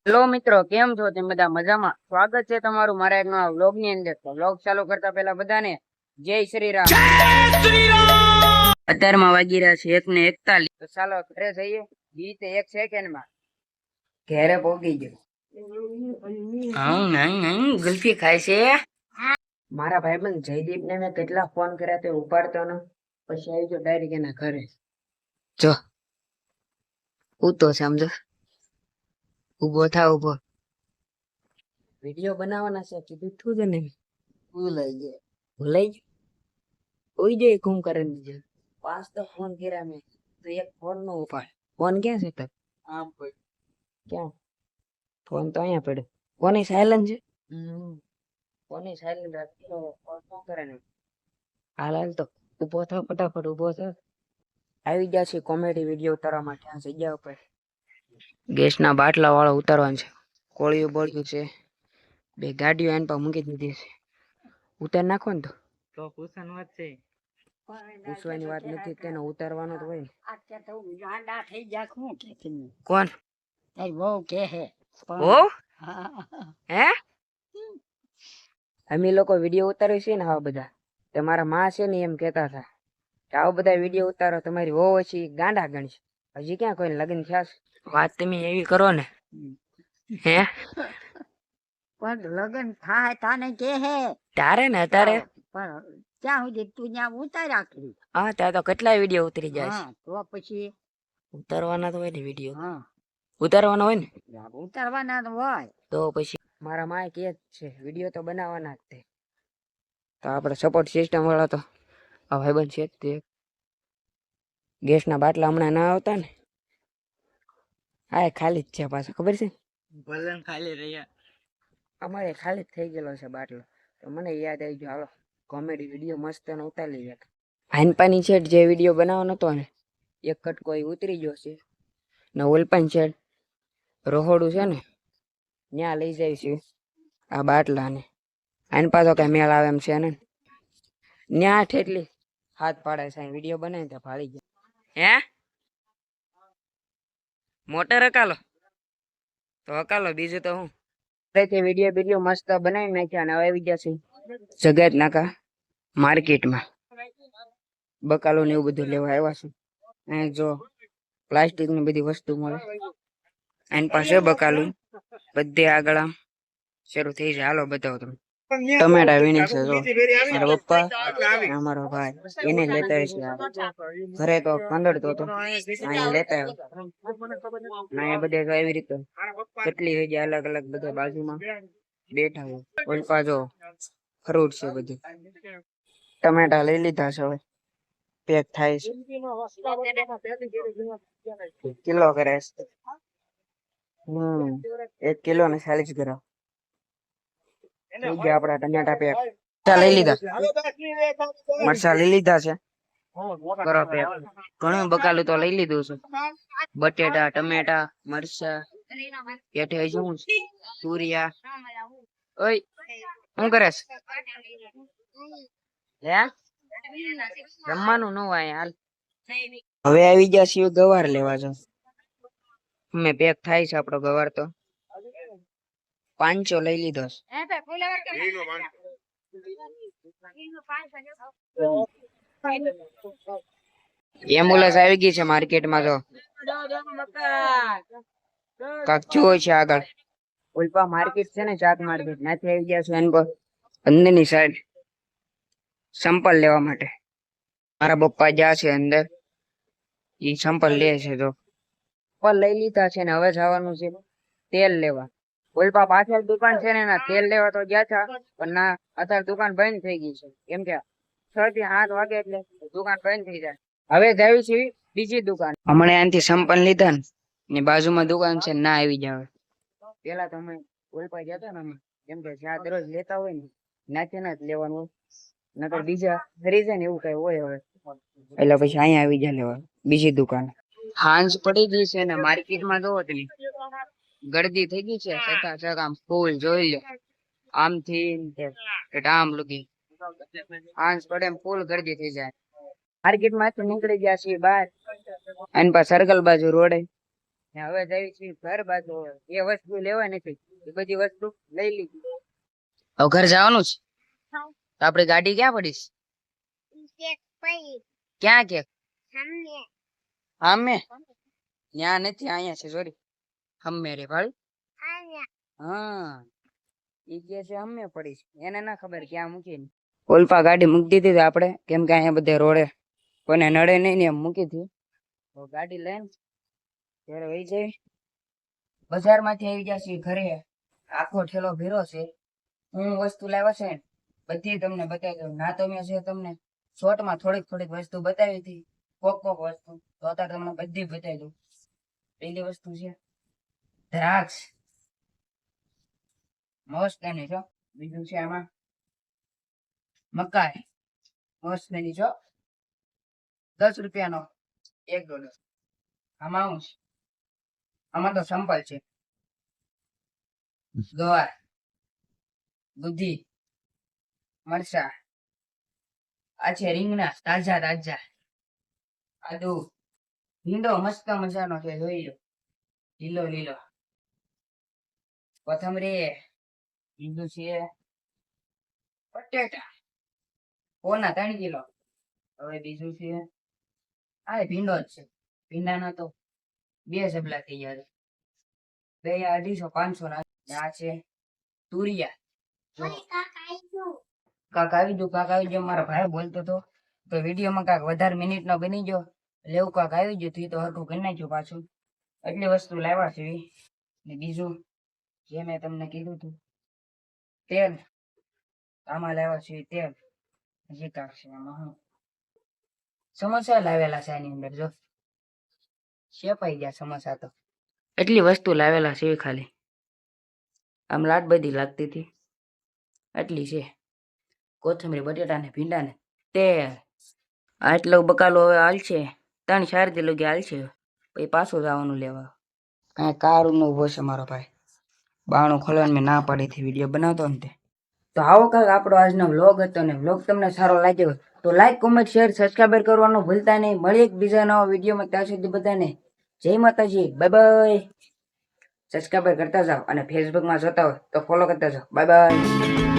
Hello મિત્રો, કેમ છો? તમે બધા મજામાં? સ્વાગત છે તમારું મારા એક નવા વ્લોગ ની અંદર. તો વ્લોગ ચાલુ કરતા પહેલા બધાને જય શ્રી રામ. અત્યારમાં વાગી રહ્યા છે 1:41. તો ચાલો ઘરે જઈએ. ગીત 1 સેકન્ડમાં ઘરે પહોંચી ગયો. ગુલ્ફી ખાય છે. મારા ભાઈબંધ જયદીપ ને મેં કેટલા ફોન કર્યા તે ઉપાડતો ન. પછી આવી ગયો ડાયરેક્ટ એના ઘરે. જો ઉતો સમજો, ઉભો થા ઉભો. વિડીયો બનાવવાના છે કીધું તું જ ને. ભૂલાઈ ગયો. કોઈ જાય ઘૂમ કરે નીચે. 5 તો ફોન કર્યા મેં તો એક ફોન નો ઉપાડ. ફોન ક્યાં છે તાર? આમ પડ્યો. ક્યાં? ફોન તો અહીંયા પડ્યો. ફોન સાયલન્ટ છે. ફોન સાયલન્ટ રાખજો. ફોન કરે ને. હાલ તો ઉભો થાવ, ફટાફટ ઉભો થાવ. આવી ગયા છે કોમેડી વિડીયો ઉતારવા માટે આ જગ્યા ઉપર. ગેસના બાટલા વાળો ઉતારવાનું છે. કોળિયું બોળ્યું છે. 2 ગાડીઓ એન પર મૂકી દીધી છે. ઉતાર નાખો ને તો પૂછવાની વાત છે. પૂછવાની વાત નથી, તેને ઉતારવાનો તો હોય. કોણ? હે અમે લોકો વિડીયો ઉતાર્યો છે ને આવા બધા. તમારા માં છે ને એમ કેતા હતા કે આવા બધા વિડીયો ઉતારો, તમારી વહુ છે ગાંડા ગણશે. હજી ક્યાં કોઈ લગ્ન થયા છે? વાત તમે એવી કરો ને. હે પણ લગન થાય તાને કે હે તારે ને અત્યારે પણ ત્યાં સુધી તું ત્યાં ઉતાર રાખી. હા, ત્યાં તો કેટલાય વિડીયો ઉતરી જાય છે. તો પછી ઉતારવાના તો હોય ને વિડીયો. હા, ઉતારવાનો હોય ને. ઉતારવાના તો હોય. તો પછી મારા માએ કે છે વિડીયો તો બનાવવાના જ તે. તો આપણે સપોર્ટ સિસ્ટમ વાળા તો આ ભાઈબંધ છે તે. ગેસના બાટલા હમણાં ના આવતા ને. હા, ખાલી જ છે પાછા, ખબર છે? ભલે ખાલી રહ્યા. અમારે ખાલી જ થઈ ગયેલો છે બાટલો. તો મને યાદ આવી ગયો, હાલો કોમેડી વિડીયો મસ્ત ને ઉતારી લઈએ. હાનપાની છેટ જે વિડીયો બનાવવાનો હતો ને, એક કટકો એ ઉતરી ગયો છે ને. ઓલપાન છેટ રહોડું છે ને, ત્યાં લઈ જાય છે આ બાટલાને. આન પાછો કઈ મેળ આવે એમ છે ને. ન્યા ઠેટલી હાથ પાડે છે વિડીયો બનાવી ત્યાં ફાળી ગયા. હે મોટર હકાલો તો હકાલો, બીજું તો હું. વિડીયો મસ્ત બનાવી નાખ્યા અને હવે આવી ગયા છે જગત નાકા માર્કેટમાં. બકાલો ને એવું બધું લેવા આવ્યા છે. અહીં જો પ્લાસ્ટિક ની બધી વસ્તુ મળે. એની પાસે બકાલું બધે આગળ આમ શરૂ થઈ જાય. હાલો બતાવો તમે. ટમેટા વીણે છે જો મારા પપ્પા અમારો ભાઈ, એને લેતા છે. ઘરે તો કંદડતો હતો, અહીંયા લેતા અહીંયા બધે તો એવી રીતે કેટલી જગ્યા અલગ અલગ બધા બાજુમાં બેઠા હોય. ઓલપા જો ફ્રૂટ છે બધું. ટમેટા લઈ લીધા છે, હવે પેક થાય છે. કિલો કરે છે. 1 કિલો ને 40 ગ્રામ થઈ ગયા આપડા ટમેટા પેક. લઈ લીધા, મરચા લઈ લીધા છે. કરો પેક. ઘણું બકાલું તો લઈ લીધું છે. બટેટા, ટમેટા, મરચા. પેઠે શું તુરિયા. ઓય શું કરે છે? હે જમવાનું ન હોય હાલ. હવે આવી ગયા છીએ ગવાર લેવા. જો અમે પેક થાય છે આપણો ગવાર. તો 500 લઈ લીધો. એમ્બ્યુલન્સ આવી ગઈ છે માર્કેટમાં. જો કાક જોવે છે આગળ. ઉલ્પા માર્કેટ છે ને, ચાક માર્કેટ, ત્યાંથી આવી ગયા છે અંદરની સાઈડ સંપલ લેવા માટે. મારા પપ્પા જ્યાં છે અંદર, એ સંપલ લે છે. તો સંપલ લઈ લીધા છે ને હવે જવાનું છે તેલ લેવા. ઉલ્પા પાછળ દુકાન છે ને, એના તેલ લેવા તો ગયા હતા પણ ના, અત્યારે દુકાન બંધ થઈ ગઈ છે. કેમ કે 6 થી 7 વાગે એટલે દુકાન બંધ થઈ જાય. હવે જાવી છે બીજી દુકાન. હમણાં અહીંથી સંપલ લીધા ને બાજુમાં દુકાન છે, ના આવી જાવ. પેલા તમે ઉલ્પા ગયા હતા ને અમે, કેમ કે જ્યાં દરરોજ લેતા હોય ને નાચે ના જ લેવાનું હોય, નકર બીજા રીઝન એવું કઈ હોય. હવે એટલે પછી અહીંયા આવી જાય લેવા બીજી દુકાન. હાંજ પડી ગઈ છે ને માર્કેટમાં જોવો તમે ગળદી થઈ ગઈ છે. ચકાચક આમ ફૂલ જોઈ લો, આમથી આમ લગી હાંજ પડે એમ ફૂલ ગળદી થઈ જાય. માર્કેટ માંથી નીકળી ગયા છીએ બહાર, અને પાછા સર્કલ બાજુ રોડે ને હવે જઈ છીએ ઘર બાજુ. એ વસ્તુ લેવા નથી, એ બધી વસ્તુ લઈ લીધી. હવે ઘર જવાનું છે તો આપડી ગાડી ક્યાં પડીશ? ક્યાં કે અમે ત્યાં નથી, અહીંયા છે. સોરી, હમે રે ભાઈ. હા, ઈ કે છે અમે પડીશ, એને ના ખબર ક્યાં મૂકી. ઓલપા ગાડી મૂકી દીધી હતી આપણે, કેમ કે અહીંયા બધે રોડે કોઈને નડે નહીં ને એમ મૂકી હતી. તો ગાડી લઈને ત્યારે વહી જાય. બજારમાંથી આવી ગયા છીએ ઘરે. આખો ઠેલો ભીરો છે. હું વસ્તુ લાવ્યો છે ને બધી તમને બતાવી દઉં. ના તો મેં છે તમને શોર્ટમાં થોડીક થોડીક વસ્તુ બતાવી હતી, કોક કોક વસ્તુ, તો અત્યારે તમને બધી બતાવી દઉં. પહેલી વસ્તુ છે દ્રાક્ષ, મસ્ત એની છો. બીજું છે આમાં મકાઈ, મસ્ત એની છો, 10 રૂપિયાનો એક ડોલર. આમાં હું છે, આમાં તો સંપલ છે. ગવાર, દૂધી, મરચા, આ છે રીંગણા તાજા તાજા, આદુ, ભીંડો મસ્ત મજાનો છે, જોઈ લો, લીલો લીલો, કોથમરી. બીજું છે બટેટા, પોના 3 કિલો. હવે બીજું છે આ ભીંડો જ છે. ભીંડાના તો 2 ઝબલા થઈ ગયા છે. 2 250 500 ના. આ છે તુરિયા. કાકા આવી ગયો. મારા ભાઈ બોલતો હતો તો વિડીયોમાં કાંક વધારે મિનિટ નો બની ગયો, લેવું કાંક આવી ગયું તો એ તો હરખું કરી નાખ્યું પાછું. એટલી વસ્તુ લાવ્યા છે. ને બીજું જે મેં તમને કીધું હતું તેલ, આમાં લાવ્યા છે તેલ. હજી કાંક છે આમાં, હું સમોસા લાવેલા છે આની અંદર. જો શેપાઈ ગયા સમોસા તો. એટલી વસ્તુ લાવેલા છે ખાલી. આમ લાટ બધી લાગતી હતી, એટલી છે. કોથમરી, બટેટા ને ભીંડા ને તેલ. આટલો બકાલો હવે હાલશે 3-4 દી લગી હાલશે. પછી પાછું જવાનું લેવા. કાંઈ કાર નો ઉભો છે મારો ભાઈ. બાણું ખોલવાનું મેં ના પાડી હતી વિડીયો બનાવતો ને તે. તો આવો કાંઈક આપણો આજનો વ્લોગ હતો. ને વ્લોગ તમને સારો લાગ્યો તો લાઈક, કોમેન્ટ, શેર, સબસ્ક્રાઈબર કરવાનું ભૂલતા નહીં. મળીએ એક બીજા નવા વિડીયોમાં. ત્યાં સુધી બધાને જય માતાજી, બાય બાય. સબસ્ક્રાઈબર કરતા જાઓ અને ફેસબુકમાં જોતા હોય તો ફોલો કરતા જાઓ. Bye bye.